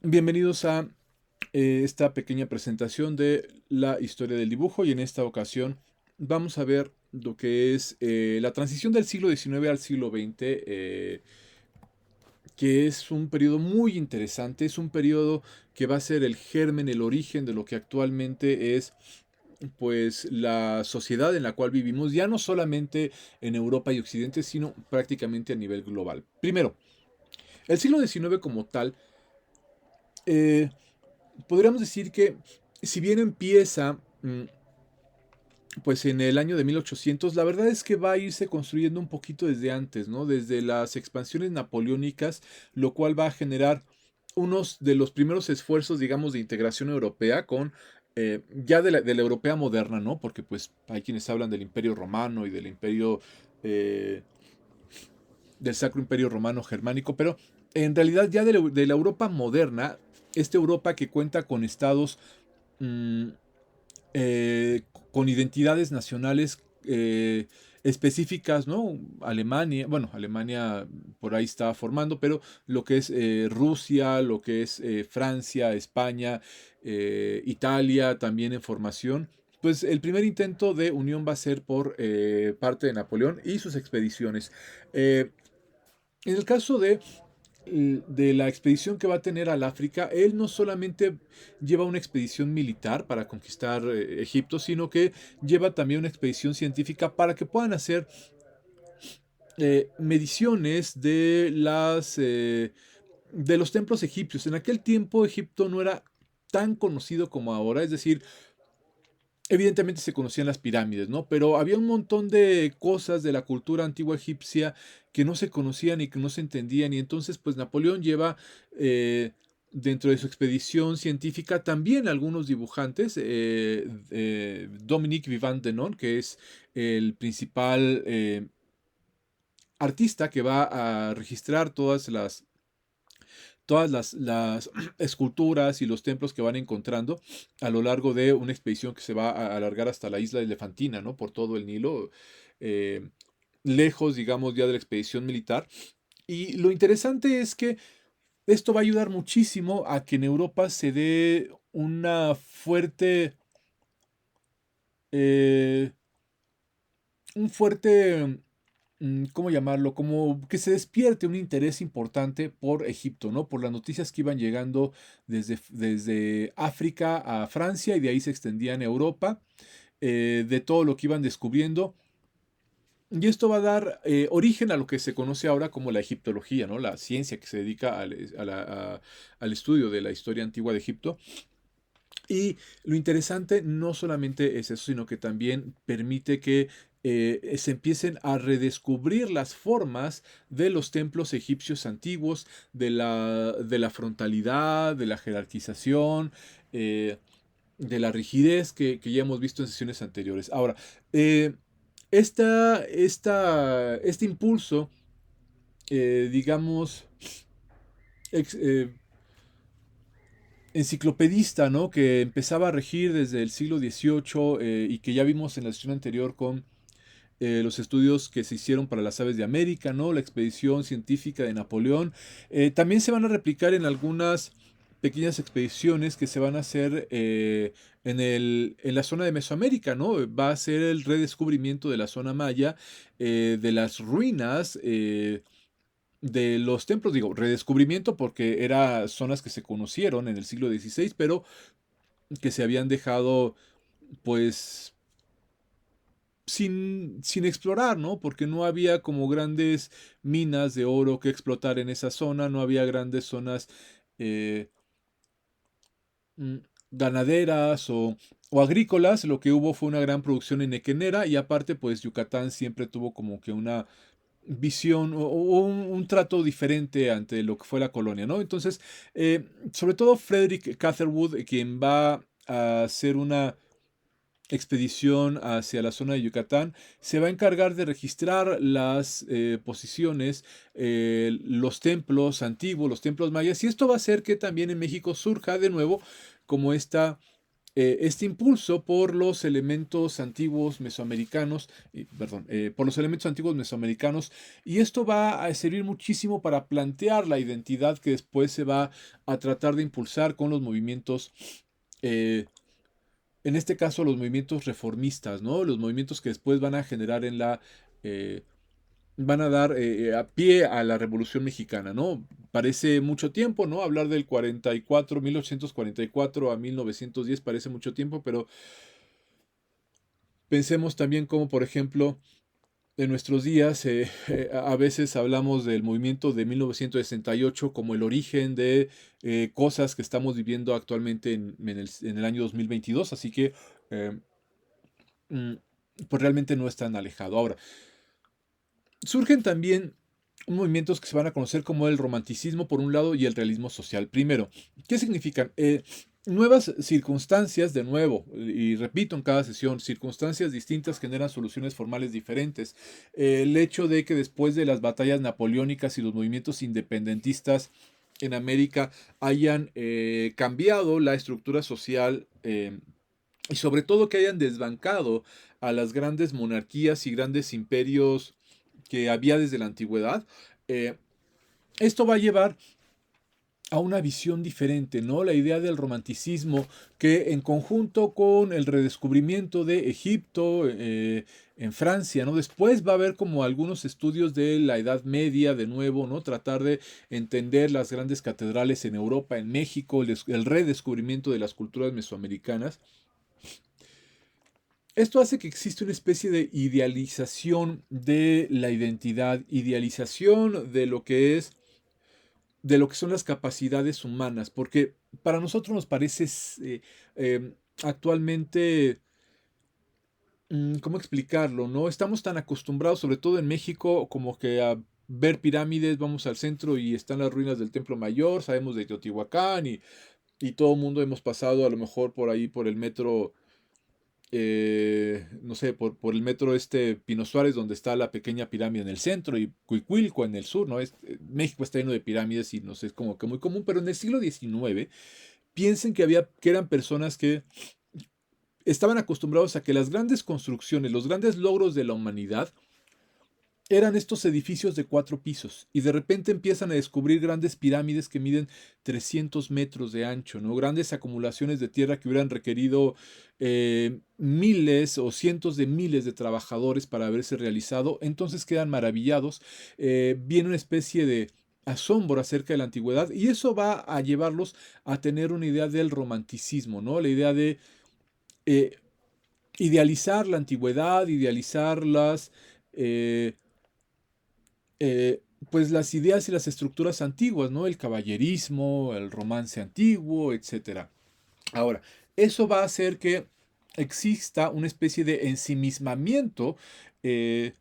Bienvenidos a esta pequeña presentación de la historia del dibujo y en esta ocasión vamos a ver lo que es la transición del siglo XIX al siglo XX, que es un periodo muy interesante, es un periodo que va a ser el germen, el origen de lo que actualmente es pues la sociedad en la cual vivimos, ya no solamente en Europa y Occidente, sino prácticamente a nivel global. Primero, el siglo XIX como tal, eh, podríamos decir que si bien empieza pues en el año de 1800, la verdad es que va a irse construyendo un poquito desde antes, ¿no? Desde las expansiones napoleónicas, lo cual va a generar unos de los primeros esfuerzos, digamos, de integración europea con ya de la europea moderna, ¿no? Porque pues hay quienes hablan del Imperio Romano y del Imperio, eh, del Sacro Imperio Romano Germánico, pero en realidad ya de la Europa moderna, esta Europa que cuenta con estados mm, eh, con identidades nacionales específicas, ¿no? Alemania, bueno, Alemania por ahí está formando, pero lo que es Rusia, lo que es Francia, España, Italia también en formación. Pues el primer intento de unión va a ser por parte de Napoleón y sus expediciones. Eh, en el caso de la expedición que va a tener al África, él no solamente lleva una expedición militar para conquistar Egipto, sino que lleva también una expedición científica para que puedan hacer mediciones de los templos egipcios. En aquel tiempo Egipto no era tan conocido como ahora, es decir, evidentemente se conocían las pirámides, ¿no? Pero había un montón de cosas de la cultura antigua egipcia que no se conocían y que no se entendían. Y entonces, pues Napoleón lleva eh, dentro de su expedición científica también algunos dibujantes. Dominique Vivant Denon, que es el principal artista que va a registrar todas las esculturas y los templos que van encontrando a lo largo de una expedición que se va a alargar hasta la isla de Elefantina, ¿no? Por todo el Nilo, eh, lejos, digamos, ya de la expedición militar. Y lo interesante es que esto va a ayudar muchísimo a que en Europa se dé una fuerte, eh, un fuerte ¿cómo llamarlo? Como que se despierte un interés importante por Egipto, ¿no? Por las noticias que iban llegando desde África a Francia y de ahí se extendían a Europa, de todo lo que iban descubriendo. Y esto va a dar origen a lo que se conoce ahora como la egiptología, ¿no? La ciencia que se dedica al estudio de la historia antigua de Egipto. Y lo interesante no solamente es eso, sino que también permite que se empiecen a redescubrir las formas de los templos egipcios antiguos, de la frontalidad, de la jerarquización, de la rigidez que ya hemos visto en sesiones anteriores. Ahora, eh, este impulso, digamos, ex- eh, enciclopedista, ¿no? Que empezaba a regir desde el siglo XVIII y que ya vimos en la sesión anterior con los estudios que se hicieron para las aves de América, ¿no? La expedición científica de Napoleón. También se van a replicar en algunas pequeñas expediciones que se van a hacer en la zona de Mesoamérica, ¿no? Va a ser el redescubrimiento de la zona maya, de las ruinas. De los templos, digo, redescubrimiento porque eran zonas que se conocieron en el siglo XVI, pero que se habían dejado, pues, sin explorar, ¿no? Porque no había como grandes minas de oro que explotar en esa zona, no había grandes zonas eh, mm, ganaderas o agrícolas, lo que hubo fue una gran producción enequenera y aparte, pues, Yucatán siempre tuvo como que una visión o un trato diferente ante lo que fue la colonia, ¿no? Entonces, sobre todo Frederick Catherwood, quien va a hacer una expedición hacia la zona de Yucatán, se va a encargar de registrar las posiciones, los templos antiguos, los templos mayas, y esto va a hacer que también en México surja de nuevo como esta este impulso por los elementos antiguos mesoamericanos, por los elementos antiguos mesoamericanos, y esto va a servir muchísimo para plantear la identidad que después se va a tratar de impulsar con los movimientos, eh, en este caso los movimientos reformistas, ¿no? Los movimientos que después van a generar eh, van a dar a pie a la Revolución Mexicana, ¿no? Parece mucho tiempo, ¿no? Hablar del 44, 1844 a 1910 parece mucho tiempo, pero pensemos también como, por ejemplo, en nuestros días a veces hablamos del movimiento de 1968 como el origen de cosas que estamos viviendo actualmente en el año 2022, así que eh, mm, pues realmente no es tan alejado. Ahora, surgen también movimientos que se van a conocer como el romanticismo por un lado y el realismo social. Primero, ¿qué significan? Nuevas circunstancias, de nuevo, y repito en cada sesión, circunstancias distintas generan soluciones formales diferentes. El hecho de que después de las batallas napoleónicas y los movimientos independentistas en América hayan cambiado la estructura social y sobre todo que hayan desbancado a las grandes monarquías y grandes imperios que había desde la antigüedad, eh, esto va a llevar a una visión diferente, ¿no? La idea del romanticismo que en conjunto con el redescubrimiento de Egipto en Francia, ¿no? Después va a haber como algunos estudios de la Edad Media de nuevo, ¿no? Tratar de entender las grandes catedrales en Europa, en México, el redescubrimiento de las culturas mesoamericanas. Esto hace que exista una especie de idealización de la identidad, idealización de lo que son las capacidades humanas, porque para nosotros nos parece actualmente, ¿cómo explicarlo? ¿No? Estamos tan acostumbrados, sobre todo en México, como que a ver pirámides, vamos al centro y están las ruinas del Templo Mayor, sabemos de Teotihuacán y todo el mundo hemos pasado a lo mejor por ahí, por el metro no sé, por el metro Pino Suárez, donde está la pequeña pirámide en el centro, y Cuicuilco en el sur, ¿no? México está lleno de pirámides y no sé, es como que muy común, pero en el siglo XIX, piensen que eran personas que estaban acostumbrados a que las grandes construcciones, los grandes logros de la humanidad, eran estos edificios de 4 pisos y de repente empiezan a descubrir grandes pirámides que miden 300 metros de ancho, ¿no? Grandes acumulaciones de tierra que hubieran requerido miles o cientos de miles de trabajadores para haberse realizado. Entonces quedan maravillados. Viene una especie de asombro acerca de la antigüedad y eso va a llevarlos a tener una idea del romanticismo, ¿no? La idea de eh, idealizar la antigüedad, idealizar eh, eh, pues las ideas y las estructuras antiguas, ¿no? El caballerismo, el romance antiguo, etcétera. Ahora, eso va a hacer que exista una especie de ensimismamiento eh,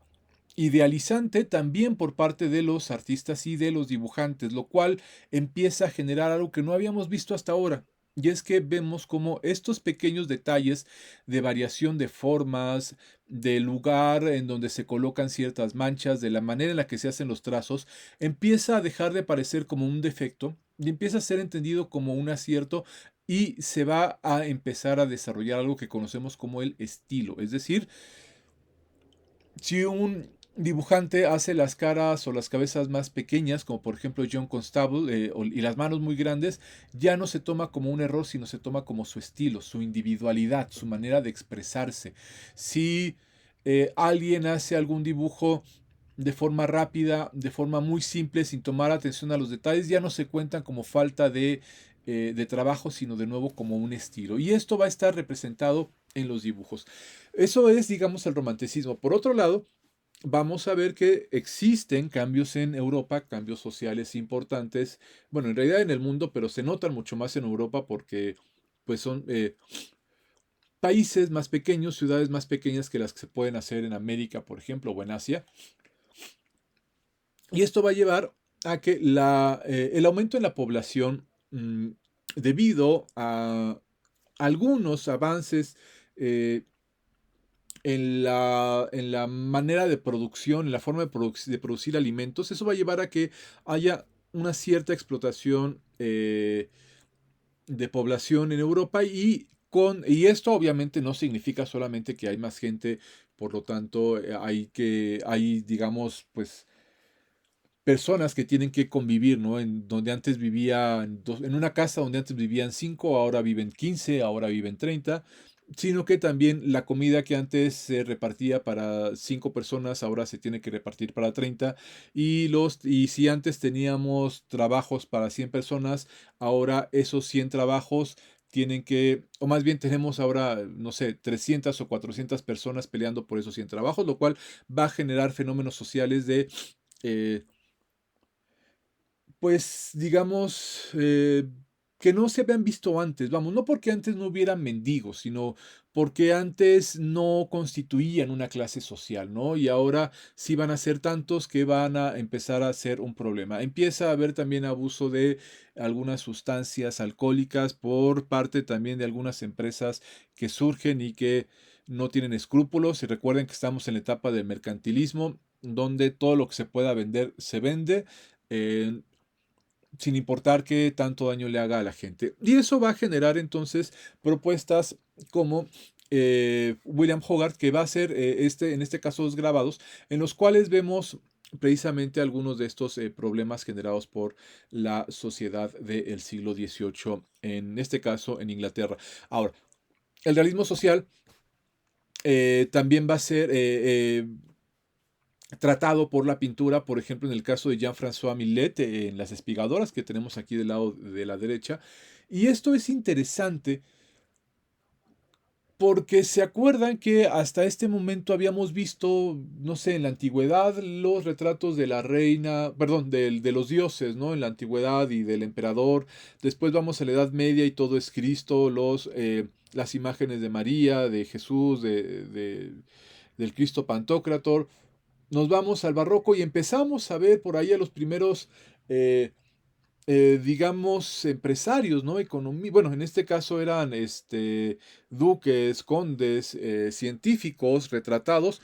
idealizante también por parte de los artistas y de los dibujantes, lo cual empieza a generar algo que no habíamos visto hasta ahora. Y es que vemos como estos pequeños detalles de variación de formas, del lugar en donde se colocan ciertas manchas, de la manera en la que se hacen los trazos, empieza a dejar de parecer como un defecto y empieza a ser entendido como un acierto y se va a empezar a desarrollar algo que conocemos como el estilo. Es decir, si un dibujante hace las caras o las cabezas más pequeñas, como por ejemplo John Constable, y las manos muy grandes, ya no se toma como un error, sino se toma como su estilo, su individualidad, su manera de expresarse. Si alguien hace algún dibujo de forma rápida, de forma muy simple, sin tomar atención a los detalles, ya no se cuentan como falta de trabajo, sino de nuevo como un estilo. Y esto va a estar representado en los dibujos. Eso es, digamos, el romanticismo. Por otro lado, vamos a ver que existen cambios en Europa, cambios sociales importantes, bueno, en realidad en el mundo, pero se notan mucho más en Europa porque pues son países más pequeños, ciudades más pequeñas que las que se pueden hacer en América, por ejemplo, o en Asia. Y esto va a llevar a que el aumento en la población, debido a algunos avances eh, en la manera de producción, en la forma de producir alimentos, eso va a llevar a que haya una cierta explotación de población en Europa y y esto obviamente no significa solamente que hay más gente, por lo tanto, hay, digamos, pues personas que tienen que convivir, ¿no? En donde antes vivían, en una casa donde antes vivían 5, ahora viven 15, ahora viven 30, sino que también la comida que antes se repartía para 5 personas, ahora se tiene que repartir para 30, y si antes teníamos trabajos para 100 personas, ahora esos 100 trabajos tienen que, o más bien tenemos ahora, no sé, 300 o 400 personas peleando por esos 100 trabajos, lo cual va a generar fenómenos sociales de eh, pues digamos, que no se habían visto antes, vamos, no porque antes no hubiera mendigos, sino porque antes no constituían una clase social, ¿no? Y ahora sí van a ser tantos que van a empezar a ser un problema. Empieza a haber también abuso de algunas sustancias alcohólicas por parte también de algunas empresas que surgen y que no tienen escrúpulos. Y recuerden que estamos en la etapa del mercantilismo, donde todo lo que se pueda vender se vende. eh, Sin importar qué tanto daño le haga a la gente. Y eso va a generar entonces propuestas como William Hogarth, que va a hacer en este caso dos grabados, en los cuales vemos precisamente algunos de estos problemas generados por la sociedad del siglo XVIII, en este caso en Inglaterra. Ahora, el realismo social también va a ser tratado por la pintura, por ejemplo, en el caso de Jean-François Millet, en las espigadoras que tenemos aquí del lado de la derecha. Y esto es interesante porque se acuerdan que hasta este momento habíamos visto, no sé, en la antigüedad los retratos de la reina, perdón, de los dioses, ¿no? En la antigüedad y del emperador. Después vamos a la Edad Media y todo es Cristo, las imágenes de María, de Jesús, del Cristo Pantocrator. Nos vamos al barroco y empezamos a ver por ahí a los primeros, eh, digamos, empresarios, ¿no? Bueno, en este caso eran duques, condes, científicos retratados,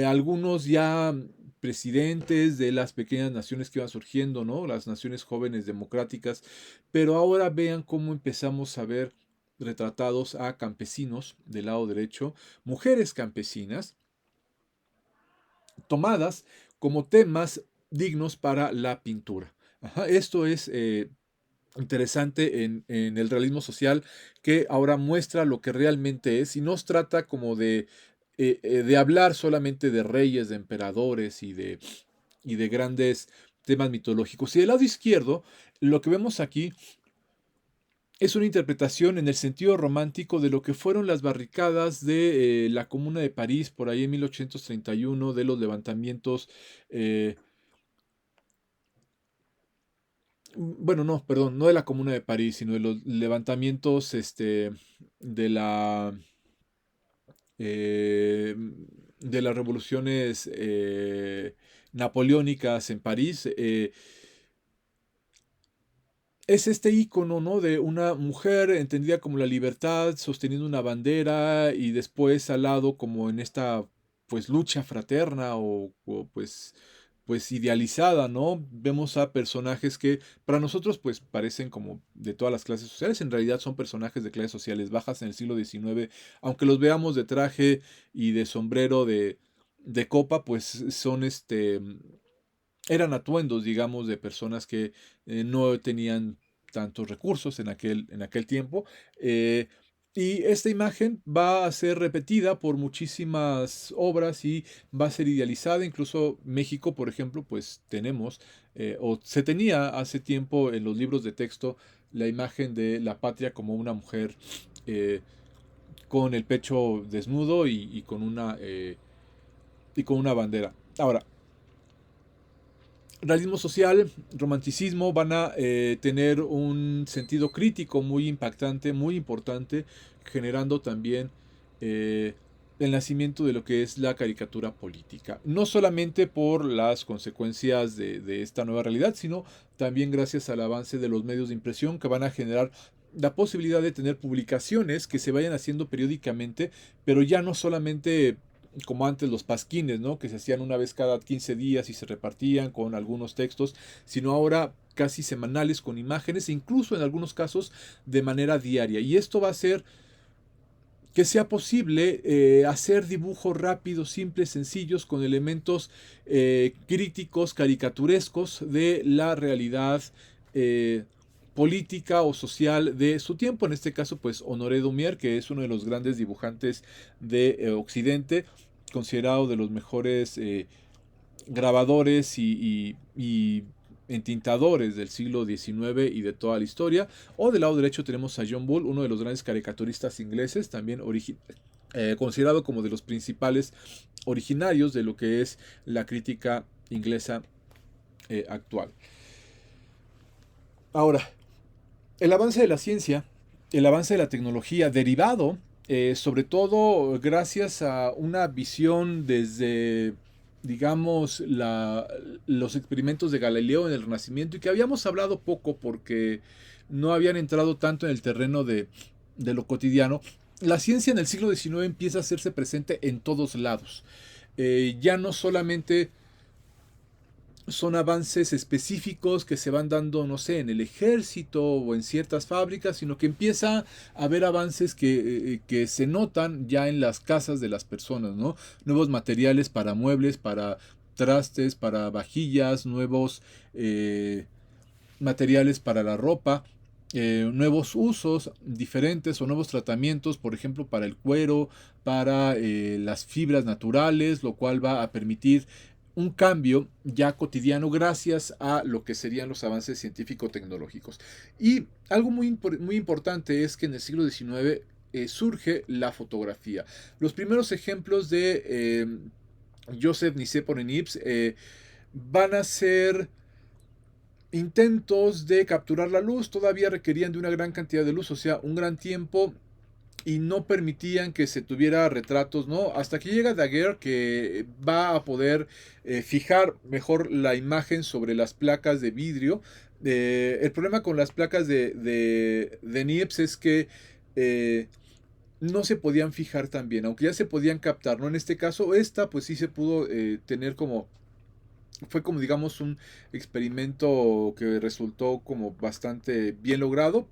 algunos ya presidentes de las pequeñas naciones que iban surgiendo, ¿no? Las naciones jóvenes democráticas, pero ahora vean cómo empezamos a ver retratados a campesinos del lado derecho, mujeres campesinas, tomadas como temas dignos para la pintura. Ajá, esto es interesante en el realismo social, que ahora muestra lo que realmente es y nos trata como de hablar solamente de reyes, de emperadores y de grandes temas mitológicos. Y del lado izquierdo, lo que vemos aquí es una interpretación en el sentido romántico de lo que fueron las barricadas de la Comuna de París por ahí en 1831, de los levantamientos, eh, bueno, no, perdón, no de la Comuna de París, sino de los levantamientos de la, eh, de las revoluciones napoleónicas en París. Es este icono, ¿no? De una mujer entendida como la libertad, sosteniendo una bandera y después al lado como en esta, pues, lucha fraterna pues idealizada, ¿no? Vemos a personajes que para nosotros pues parecen como de todas las clases sociales, en realidad son personajes de clases sociales bajas en el siglo XIX, aunque los veamos de traje y de sombrero de copa, pues son eran atuendos, digamos, de personas que no tenían tantos recursos en aquel tiempo. eh, y esta imagen va a ser repetida por muchísimas obras y va a ser idealizada. Incluso México, por ejemplo, pues tenemos, o se tenía hace tiempo en los libros de texto, la imagen de la patria como una mujer eh, con el pecho desnudo y con una bandera. Ahora, realismo social, romanticismo van a tener un sentido crítico muy impactante, muy importante, generando también eh, el nacimiento de lo que es la caricatura política. No solamente por las consecuencias de esta nueva realidad, sino también gracias al avance de los medios de impresión que van a generar la posibilidad de tener publicaciones que se vayan haciendo periódicamente, pero ya no solamente como antes los pasquines, ¿no? Que se hacían una vez cada 15 días y se repartían con algunos textos, sino ahora casi semanales con imágenes e incluso en algunos casos de manera diaria. Y esto va a ser que sea posible hacer dibujos rápidos, simples, sencillos, con elementos críticos, caricaturescos de la realidad eh, política o social de su tiempo. En este caso, pues Honoré Daumier, que es uno de los grandes dibujantes de Occidente, considerado de los mejores grabadores y entintadores del siglo XIX y de toda la historia. O del lado derecho tenemos a John Bull, uno de los grandes caricaturistas ingleses, también considerado como de los principales originarios de lo que es la crítica inglesa actual. Ahora, el avance de la ciencia, el avance de la tecnología, derivado sobre todo gracias a una visión desde, digamos, los experimentos de Galileo en el Renacimiento, y que habíamos hablado poco porque no habían entrado tanto en el terreno de lo cotidiano. La ciencia en el siglo XIX empieza a hacerse presente en todos lados. Ya no solamente son avances específicos que se van dando, no sé, en el ejército o en ciertas fábricas, sino que empieza a haber avances que se notan ya en las casas de las personas, ¿no? Nuevos materiales para muebles, para trastes, para vajillas, nuevos materiales para la ropa. Nuevos usos diferentes o nuevos tratamientos, por ejemplo, para el cuero, para las fibras naturales, lo cual va a permitir un cambio ya cotidiano gracias a lo que serían los avances científico-tecnológicos. Y algo muy importante es que en el siglo XIX surge la fotografía. Los primeros ejemplos de Joseph Nicephore Niepce van a ser intentos de capturar la luz. Todavía requerían de una gran cantidad de luz, o sea, un gran tiempo, y no permitían que se tuviera retratos, ¿no? Hasta que llega Daguerre, que va a poder fijar mejor la imagen sobre las placas de vidrio. El problema con las placas de Niepce es que no se podían fijar tan bien, aunque ya se podían captar, ¿no? En este caso, esta pues sí se pudo tener como fue como digamos un experimento que resultó como bastante bien logrado.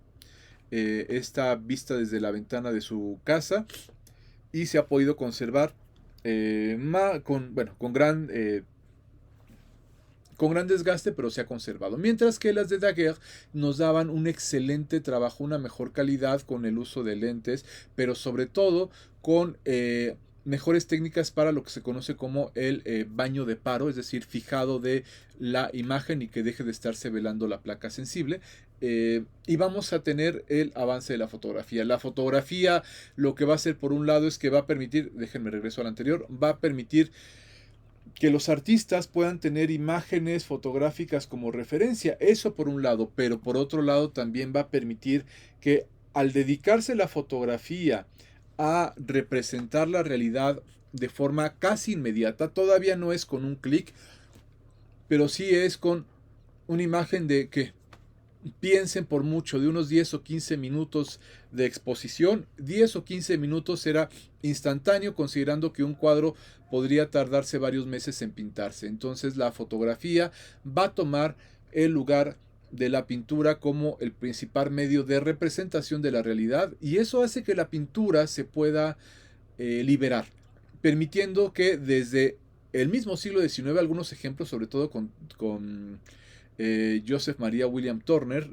Esta vista desde la ventana de su casa, y se ha podido conservar con, bueno, con gran desgaste, pero se ha conservado. Mientras que las de Daguerre nos daban un excelente trabajo, una mejor calidad con el uso de lentes, pero sobre todo con mejores técnicas para lo que se conoce como el baño de paro, es decir, fijado de la imagen y que deje de estarse velando la placa sensible. Y vamos a tener el avance de la fotografía. La fotografía lo que va a hacer por un lado es que va a permitir, déjenme regreso al anterior, va a permitir que los artistas puedan tener imágenes fotográficas como referencia. Eso por un lado, pero por otro lado también va a permitir que al dedicarse la fotografía a representar la realidad de forma casi inmediata, todavía no es con un clic, pero sí es con una imagen de que piensen por mucho de unos 10 o 15 minutos de exposición. 10 o 15 minutos era instantáneo, considerando que un cuadro podría tardarse varios meses en pintarse. Entonces la fotografía va a tomar el lugar de la pintura como el principal medio de representación de la realidad, y eso hace que la pintura se pueda liberar, permitiendo que desde el mismo siglo XIX, algunos ejemplos, sobre todo con Joseph Maria William Turner,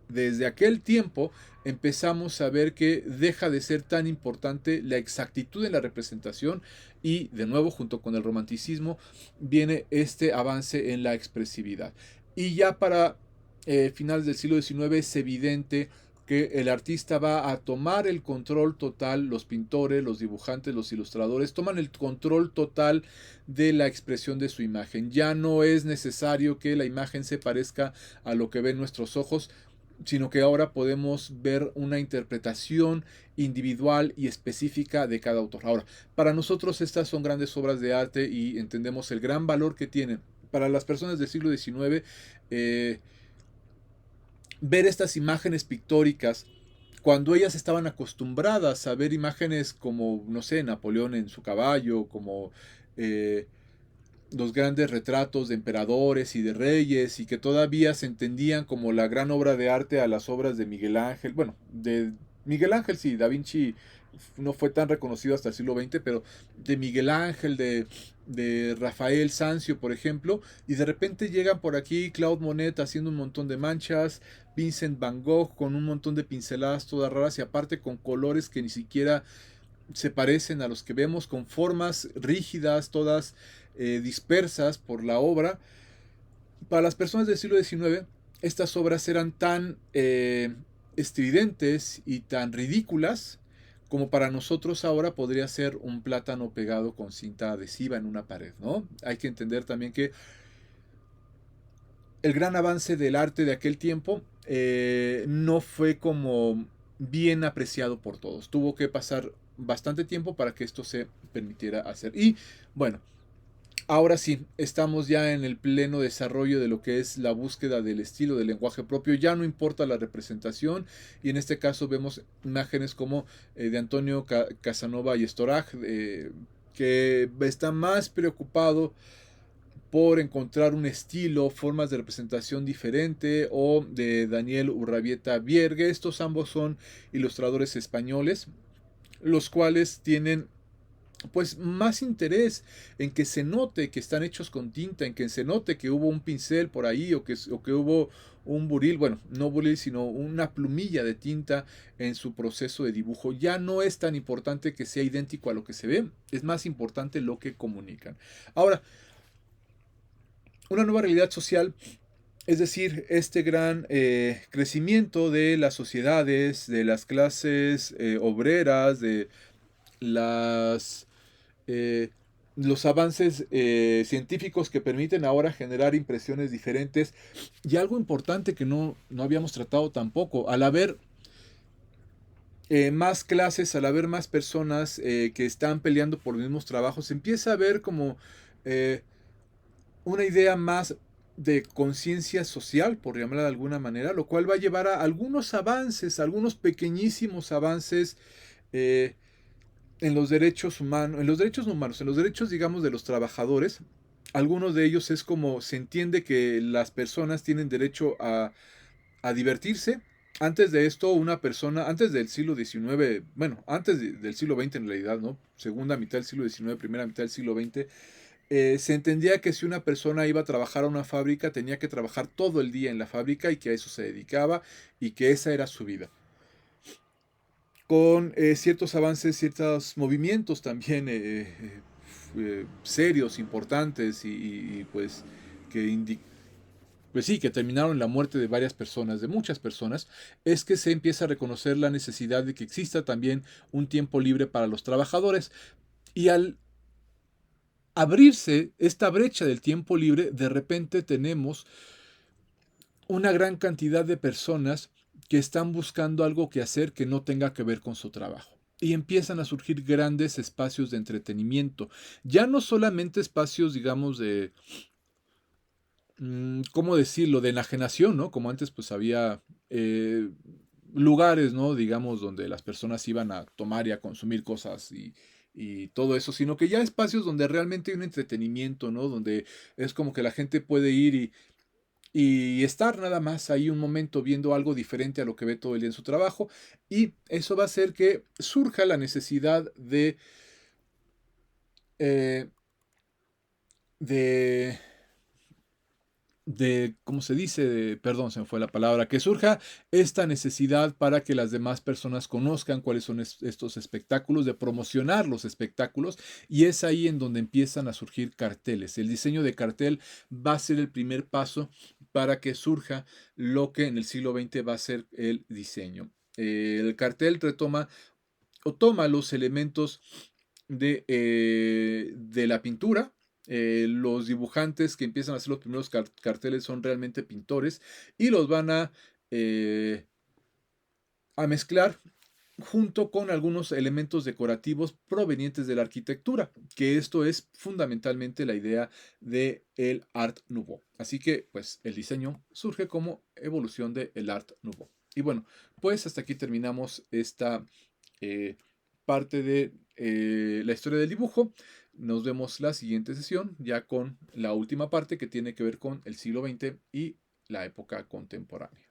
desde aquel tiempo empezamos a ver que deja de ser tan importante la exactitud en la representación, y de nuevo junto con el romanticismo viene este avance en la expresividad. Y ya para finales del siglo XIX es evidente que el artista va a tomar el control total, los pintores, los dibujantes, los ilustradores toman el control total de la expresión de su imagen. Ya no es necesario que la imagen se parezca a lo que ven nuestros ojos, sino que ahora podemos ver una interpretación individual y específica de cada autor. Ahora, para nosotros estas son grandes obras de arte y entendemos el gran valor que tienen. Para las personas del siglo XIX, ver estas imágenes pictóricas, cuando ellas estaban acostumbradas a ver imágenes como, no sé, Napoleón en su caballo, como los grandes retratos de emperadores y de reyes, y que todavía se entendían como la gran obra de arte a las obras de Miguel Ángel, bueno, de Miguel Ángel, sí, Da Vinci no fue tan reconocido hasta el siglo XX, pero de Miguel Ángel, de Rafael Sanzio, por ejemplo, y de repente llegan por aquí Claude Monet haciendo un montón de manchas, Vincent Van Gogh con un montón de pinceladas todas raras y aparte con colores que ni siquiera se parecen a los que vemos, con formas rígidas, todas dispersas por la obra. Para las personas del siglo XIX, estas obras eran tan estridentes y tan ridículas como para nosotros ahora podría ser un plátano pegado con cinta adhesiva en una pared, ¿no? Hay que entender también que el gran avance del arte de aquel tiempo no fue como bien apreciado por todos. Tuvo que pasar bastante tiempo para que esto se permitiera hacer. Y bueno, ahora sí, estamos ya en el pleno desarrollo de lo que es la búsqueda del estilo, del lenguaje propio. Ya no importa la representación y en este caso vemos imágenes como de Antonio Casanova y Storage, que está más preocupado por encontrar un estilo, formas de representación diferente, o de Daniel Urrabieta Vierge. Estos ambos son ilustradores españoles, los cuales tienen pues más interés en que se note que están hechos con tinta, en que se note que hubo un pincel por ahí o que hubo un buril, bueno, no buril, sino una plumilla de tinta en su proceso de dibujo. Ya no es tan importante que sea idéntico a lo que se ve, es más importante lo que comunican. Ahora, una nueva realidad social, es decir, este gran crecimiento de las sociedades, de las clases obreras, de las eh, los avances científicos que permiten ahora generar impresiones diferentes. Y algo importante que no habíamos tratado tampoco, al haber más clases, al haber más personas que están peleando por los mismos trabajos, se empieza a ver como eh, una idea más de conciencia social, por llamarla de alguna manera, lo cual va a llevar a algunos avances, algunos pequeñísimos avances eh, en los derechos humanos, en los derechos, digamos, de los trabajadores. Algunos de ellos es como se entiende que las personas tienen derecho a divertirse. Antes de esto, una persona, antes del siglo XIX, bueno, del siglo XX en realidad, ¿no? Segunda mitad del siglo XIX, primera mitad del siglo XX, se entendía que si una persona iba a trabajar a una fábrica, tenía que trabajar todo el día en la fábrica y que a eso se dedicaba y que esa era su vida con ciertos avances, ciertos movimientos también serios, importantes pues que pues sí, que terminaron en la muerte de varias personas, de muchas personas, es que se empieza a reconocer la necesidad de que exista también un tiempo libre para los trabajadores. Y al abrirse esta brecha del tiempo libre, de repente tenemos una gran cantidad de personas que están buscando algo que hacer que no tenga que ver con su trabajo. Y empiezan a surgir grandes espacios de entretenimiento. Ya no solamente espacios, digamos, de, ¿cómo decirlo?, de enajenación, ¿no? Como antes pues había lugares, ¿no? Digamos, donde las personas iban a tomar y a consumir cosas y todo eso, sino que ya espacios donde realmente hay un entretenimiento, ¿no? Donde es como que la gente puede ir y estar nada más ahí un momento viendo algo diferente a lo que ve todo el día en su trabajo. Y eso va a hacer que surja la necesidad eh, de, ¿cómo se dice? Perdón, se me fue la palabra, que surja esta necesidad para que las demás personas conozcan cuáles son estos espectáculos, de promocionar los espectáculos, y es ahí en donde empiezan a surgir carteles. El diseño de cartel va a ser el primer paso para que surja lo que en el siglo XX va a ser el diseño. El cartel retoma o toma los elementos de la pintura. Los dibujantes que empiezan a hacer los primeros carteles son realmente pintores y los van eh, a mezclar junto con algunos elementos decorativos provenientes de la arquitectura, que esto es fundamentalmente la idea del Art Nouveau. Así que, pues, el diseño surge como evolución del Art Nouveau. Y bueno, pues hasta aquí terminamos esta eh, parte de la historia del dibujo. Nos vemos la siguiente sesión, ya con la última parte que tiene que ver con el siglo XX y la época contemporánea.